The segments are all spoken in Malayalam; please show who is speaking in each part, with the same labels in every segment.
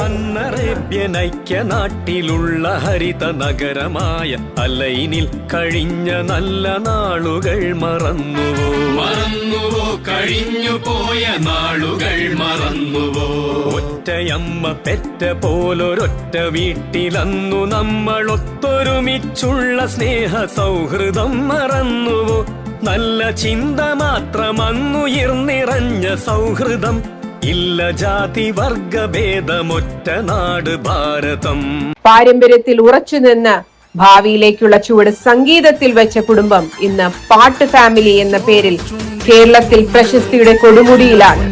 Speaker 1: അന്നറേബ്യൻ ഐക്യനാട്ടിലുള്ള ഹരിത നഗരമായ അലൈനിൽ കഴിഞ്ഞ നല്ല നാളുകൾ മറന്നുവോ കഴിഞ്ഞു പോയ നാളുകൾ മറന്നുവോ? ഒറ്റയമ്മ പെറ്റ പോലൊരൊറ്റ വീട്ടിലന്നു നമ്മൾ ഒത്തൊരുമിച്ചുള്ള സ്നേഹ സൗഹൃദം മറന്നുവോ? നല്ല ചിന്ത മാത്രമന്നുയർന്നിറഞ്ഞ സൗഹൃദം, ഇല്ല ജാതി വർഗഭേദമൊറ്റ നാട് ഭാരതം.
Speaker 2: പാരമ്പര്യത്തിൽ ഉറച്ചുനിന്ന് ഭാവിയിലേക്കുള്ള ചുവട് സംഗീതത്തിൽ വെച്ച കുടുംബം ഇന്ന് പാട്ട് ഫാമിലി എന്ന പേരിൽ കേരളത്തിൽ പ്രശസ്തിയുടെ കൊടുമുടിയിലാണ്.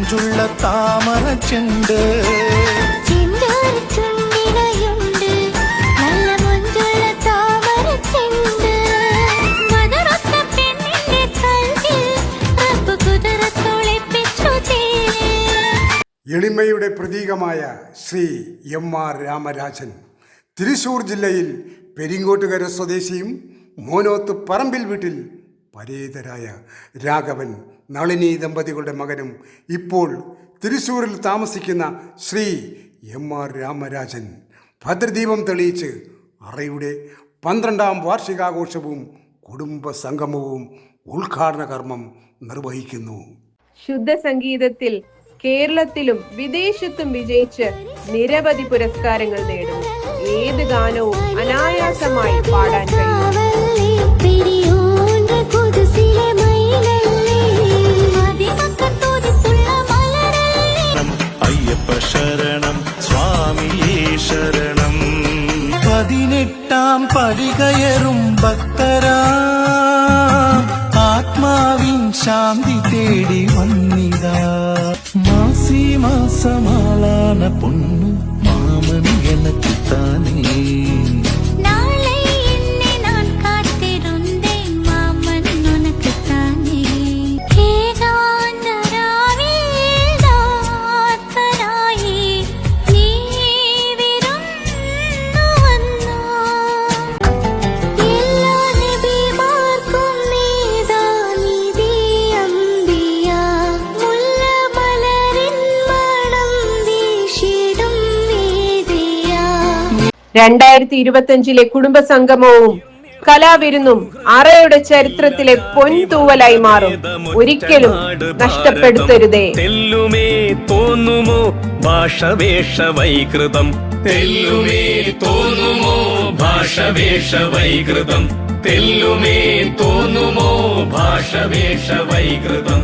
Speaker 3: എളിമയുടെ പ്രതീകമായ ശ്രീ എം.ആർ. രാമരാജൻ തൃശൂർ ജില്ലയിൽ പെരിങ്ങോട്ടുകര സ്വദേശിയും മോനോത്ത് പറമ്പിൽ വീട്ടിൽ പരേതരായ രാഘവൻ നളിനി ദമ്പതികളുടെ മകനും ഇപ്പോൾ തൃശൂരിൽ താമസിക്കുന്ന ശ്രീ എം.ആർ. രാമരാജൻ ഭദ്രദീപം തെളിയിച്ച് അറയുടെ 12ാം വാർഷികാഘോഷവും കുടുംബ സംഗമവും ഉദ്ഘാടന കർമ്മം നിർവഹിക്കുന്നു.
Speaker 2: ശുദ്ധ സംഗീതത്തിൽ കേരളത്തിലും വിദേശത്തും വിജയിച്ച് നിരവധി പുരസ്കാരങ്ങൾ നേടുന്നു. ഏത് ഗാനവും അനായാസമായി പാടാൻ കഴിയും.
Speaker 4: അയ്യപ്പ ശരണം സ്വാമിയേ ശരണം. 18ാം പടി കയറും ഭക്തരാ ആത്മാവിൻ ശാന്തി തേടി വന്നിതാ. മാസി മാസമാളാന പൊണ്ണു മാമൻ എനക്ക് താനേ.
Speaker 2: രണ്ടായിരത്തി 2025 കുടുംബ സംഗമവും കലാവിരുന്നും അറയുടെ ചരിത്രത്തിലെ പൊൻതൂവലായി മാറും. ഒരിക്കലും നഷ്ടപ്പെടുത്തരുതേ.
Speaker 1: തെല്ലുമേ തോന്നുമോ ഭാഷവേഷ വൈകൃതം, തെല്ലുമേ തോന്നുമോ ഭാഷവേഷ വൈകൃതം, തെല്ലുമേ തോന്നുമോ ഭാഷവേഷ വൈകൃതം.